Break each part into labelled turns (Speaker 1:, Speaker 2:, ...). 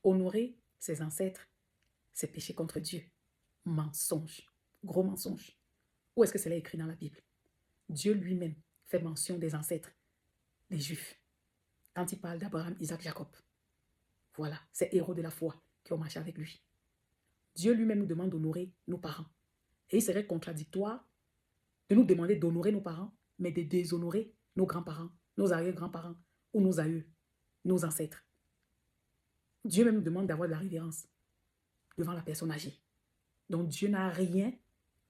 Speaker 1: Honorer ses ancêtres, c'est pécher contre Dieu. Mensonge. Gros mensonge. Où est-ce que cela est écrit dans la Bible? Dieu lui-même fait mention des ancêtres, des Juifs, quand il parle d'Abraham, Isaac, Jacob. Voilà, ces héros de la foi qui ont marché avec lui. Dieu lui-même nous demande d'honorer nos parents. Et il serait contradictoire de nous demander d'honorer nos parents, mais de déshonorer nos grands-parents, nos arrière-grands-parents ou nos aïeux, nos ancêtres. Dieu même nous demande d'avoir de la révérence devant la personne âgée. Donc Dieu n'a rien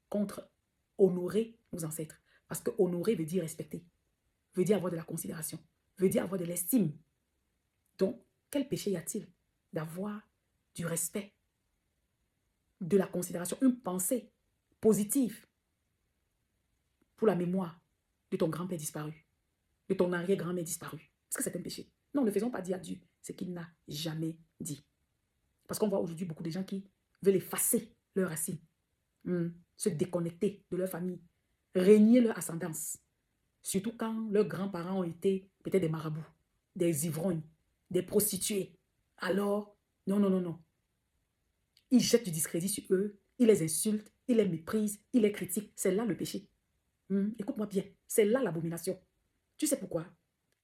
Speaker 1: contre honorer nos ancêtres. Parce que honorer veut dire respecter, veut dire avoir de la considération, veut dire avoir de l'estime. Donc, quel péché y a-t-il d'avoir du respect, de la considération, une pensée positive pour la mémoire de ton grand-père disparu, de ton arrière-grand-mère disparu? Est-ce que c'est un péché? Non, ne faisons pas dire à Dieu ce qu'il n'a jamais dit. Parce qu'on voit aujourd'hui beaucoup de gens qui veulent effacer leurs racines, se déconnecter de leur famille, régner leur ascendance. Surtout quand leurs grands-parents ont été peut-être des marabouts, des ivrognes, des prostituées. Alors, non, non, non, non. Ils jettent du discrédit sur eux, ils les insultent, ils les méprisent, ils les critiquent. C'est là le péché. Écoute-moi bien, c'est là l'abomination. Tu sais pourquoi?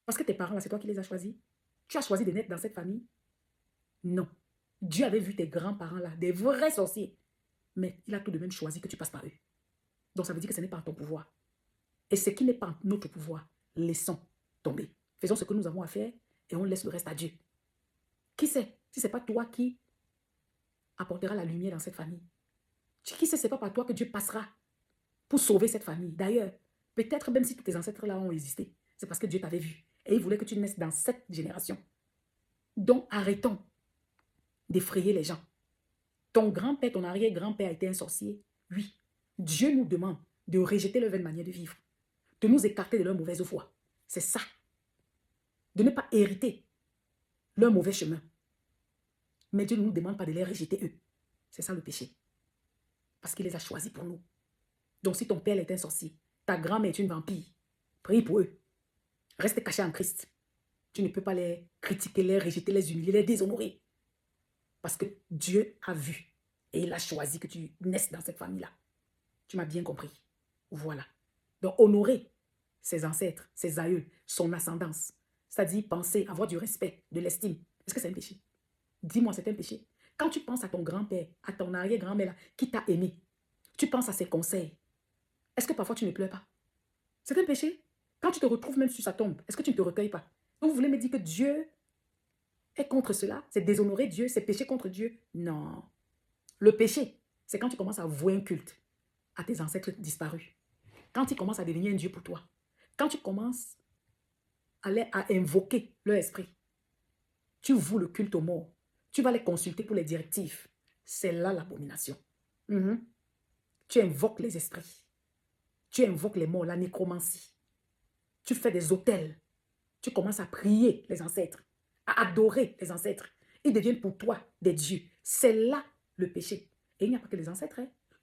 Speaker 1: Parce que tes parents, là, c'est toi qui les as choisis. Tu as choisi de naître dans cette famille? Non. Dieu avait vu tes grands-parents là, des vrais sorciers. Mais il a tout de même choisi que tu passes par eux. Donc ça veut dire que ce n'est pas en ton pouvoir. Et ce qui n'est pas en notre pouvoir, laissons tomber. Faisons ce que nous avons à faire et on laisse le reste à Dieu. Qui sait si ce n'est pas toi qui apportera la lumière dans cette famille? Qui sait, ce n'est pas par toi que Dieu passera pour sauver cette famille. D'ailleurs, peut-être même si tous tes ancêtres là ont existé, c'est parce que Dieu t'avait vu et il voulait que tu naisses dans cette génération. Donc arrêtons d'effrayer les gens. Ton grand-père, ton arrière-grand-père a été un sorcier. Oui. Dieu nous demande de rejeter leur vaine manière de vivre, de nous écarter de leur mauvaise foi. C'est ça. De ne pas hériter leur mauvais chemin. Mais Dieu ne nous demande pas de les rejeter eux. C'est ça le péché. Parce qu'il les a choisis pour nous. Donc si ton père est un sorcier, ta grand-mère est une vampire, prie pour eux. Reste caché en Christ. Tu ne peux pas les critiquer, les rejeter, les humilier, les déshonorer. Parce que Dieu a vu et il a choisi que tu naisses dans cette famille-là. Tu m'as bien compris. Voilà. Donc, honorer ses ancêtres, ses aïeux, son ascendance. C'est-à-dire penser, avoir du respect, de l'estime. Est-ce que c'est un péché? Dis-moi, c'est un péché. Quand tu penses à ton grand-père, à ton arrière-grand-mère qui t'a aimé, tu penses à ses conseils. Est-ce que parfois tu ne pleures pas? C'est un péché. Quand tu te retrouves même sur sa tombe, est-ce que tu ne te recueilles pas? Donc, vous voulez me dire que Dieu est contre cela? C'est déshonorer Dieu? C'est pécher contre Dieu? Non. Le péché, c'est quand tu commences à vouer un culte à tes ancêtres disparus. Quand ils commencent à devenir un Dieu pour toi. Quand tu commences à invoquer leur esprit. Tu voues le culte aux morts. Tu vas les consulter pour les directives. C'est là l'abomination. Tu invoques les esprits. Tu invoques les morts, la nécromancie. Tu fais des autels. Tu commences à prier les ancêtres, à adorer les ancêtres. Ils deviennent pour toi des dieux. C'est là le péché. Et il n'y a pas que les ancêtres.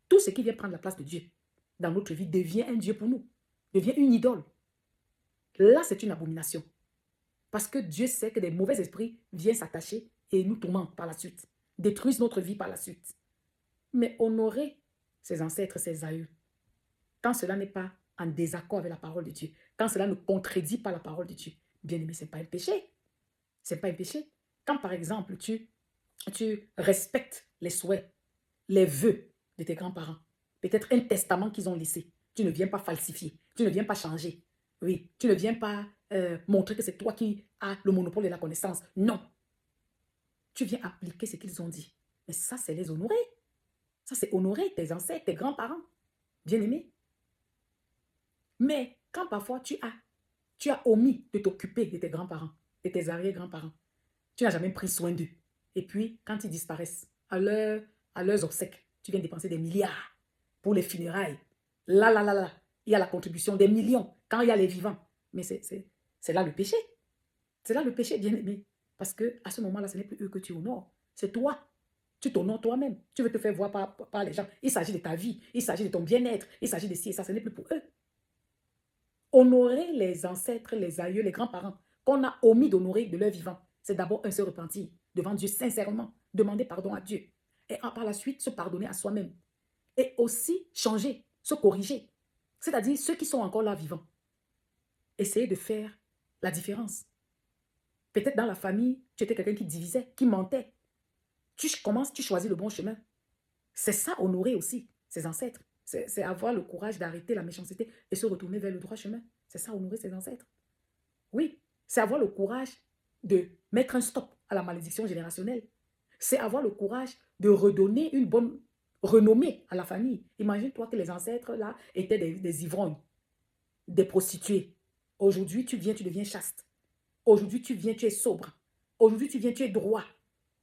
Speaker 1: Tout ce qui vient prendre la place de Dieu dans notre vie devient un Dieu pour nous, devient une idole. Là, c'est une abomination. Parce que Dieu sait que des mauvais esprits viennent s'attacher et nous tourmentent par la suite, détruisent notre vie par la suite. Mais honorer ses ancêtres, ses aïeux, quand cela n'est pas en désaccord avec la parole de Dieu, quand cela ne contredit pas la parole de Dieu, bien aimé, ce n'est pas un péché. Ce n'est pas un péché. Quand par exemple, tu respectes les souhaits, les vœux de tes grands-parents, peut-être un testament qu'ils ont laissé, tu ne viens pas falsifier, tu ne viens pas changer. Oui, tu ne viens pas montrer que c'est toi qui as le monopole de la connaissance. Non. Tu viens appliquer ce qu'ils ont dit. Mais ça, c'est les honorer. Ça, c'est honorer tes ancêtres, tes grands-parents. Bien-aimés. Mais quand parfois tu as omis de t'occuper de tes grands-parents, de tes arrière-grands-parents, tu n'as jamais pris soin d'eux. Et puis, quand ils disparaissent, à leurs obsèques, tu viens dépenser des milliards pour les funérailles. Là, il y a la contribution des millions quand il y a les vivants. Mais c'est là le péché. C'est là le péché, bien-aimé. Parce qu'à ce moment-là, ce n'est plus eux que tu honores. C'est toi. Tu t'honores toi-même. Tu veux te faire voir par les gens. Il s'agit de ta vie. Il s'agit de ton bien-être. Il s'agit de ci et ça. Ce n'est plus pour eux. Honorer les ancêtres, les aïeux, les grands-parents qu'on a omis d'honorer de leur vivant. c'est d'abord se repentir devant Dieu sincèrement, demander pardon à Dieu. Et par la suite, se pardonner à soi-même. Et aussi changer, se corriger. C'est-à-dire ceux qui sont encore là vivants. Essayer de faire la différence. Peut-être dans la famille, tu étais quelqu'un qui divisait, qui mentait. Tu choisis le bon chemin. C'est ça, honorer aussi ses ancêtres. C'est avoir le courage d'arrêter la méchanceté et se retourner vers le droit chemin. C'est ça, honorer ses ancêtres. Oui, c'est avoir le courage de mettre un stop à la malédiction générationnelle. C'est avoir le courage de redonner une bonne renommée à la famille. Imagine-toi que les ancêtres, là, étaient des ivrognes, des prostituées. Aujourd'hui, tu viens, tu deviens chaste. Aujourd'hui, tu viens, tu es sobre. Aujourd'hui, tu viens, tu es droit.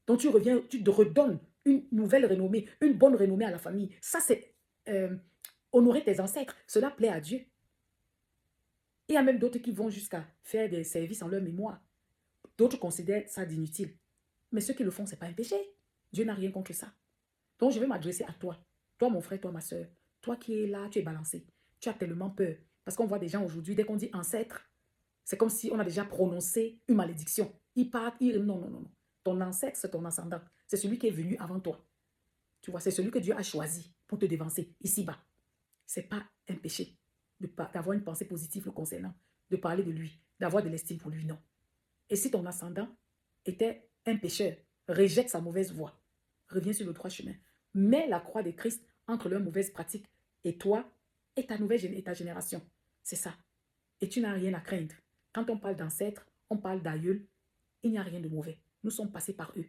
Speaker 1: Donc, tu reviens, tu te redonnes une nouvelle renommée, une bonne renommée à la famille. Ça, c'est honorer tes ancêtres. Cela plaît à Dieu. Il y a même d'autres qui vont jusqu'à faire des services en leur mémoire. D'autres considèrent ça d'inutile. Mais ceux qui le font, ce n'est pas un péché. Dieu n'a rien contre ça. Donc, je vais m'adresser à toi. Toi, mon frère, toi, ma soeur. Toi qui es là, tu es balancé. Tu as tellement peur. Parce qu'on voit des gens aujourd'hui, dès qu'on dit ancêtre, c'est comme si on a déjà prononcé une malédiction. Ils partent, non, non, non, non. Ton ancêtre, c'est ton ascendant. C'est celui qui est venu avant toi. Tu vois, c'est celui que Dieu a choisi pour te devancer ici-bas. Ce n'est pas un péché d'avoir une pensée positive le concernant, de parler de lui, d'avoir de l'estime pour lui, non. Et si ton ascendant était un pécheur, rejette sa mauvaise voie, reviens sur le droit chemin, mets la croix de Christ entre leurs mauvaises pratiques et toi et ta génération. C'est ça. Et tu n'as rien à craindre. Quand on parle d'ancêtres, on parle d'aïeux, il n'y a rien de mauvais. Nous sommes passés par eux.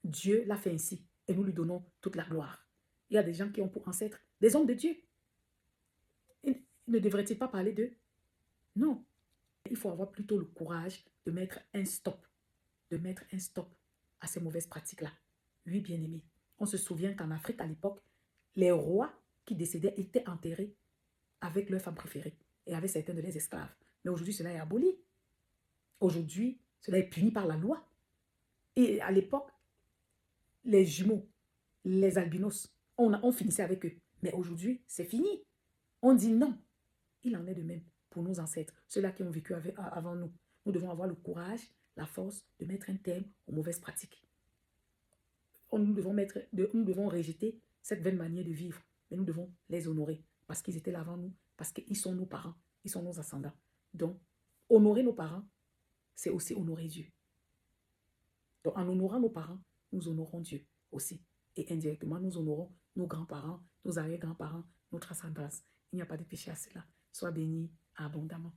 Speaker 1: Dieu l'a fait ainsi et nous lui donnons toute la gloire. Il y a des gens qui ont pour ancêtres des hommes de Dieu. Ne devrait-il pas parler d'eux? Non. Il faut avoir plutôt le courage de mettre un stop, à ces mauvaises pratiques-là. Oui, bien-aimés, on se souvient qu'en Afrique, à l'époque, les rois qui décédaient étaient enterrés avec leurs femmes préférées et avec certains de leurs esclaves. Mais aujourd'hui, cela est aboli. Aujourd'hui, cela est puni par la loi. Et à l'époque, les jumeaux, les albinos, on finissait avec eux. Mais aujourd'hui, c'est fini. On dit non. Il en est de même pour nos ancêtres, ceux-là qui ont vécu avant nous. Nous devons avoir le courage, la force de mettre un terme aux mauvaises pratiques. Nous devons rejeter cette vaine manière de vivre, mais nous devons les honorer parce qu'ils étaient là avant nous, parce qu'ils sont nos parents, ils sont nos ascendants. Donc, honorer nos parents, c'est aussi honorer Dieu. Donc, en honorant nos parents, nous honorons Dieu aussi. Et indirectement, nous honorons nos grands-parents, nos arrière-grands-parents, notre ascendance. Il n'y a pas de péché à cela. Sois béni abondamment.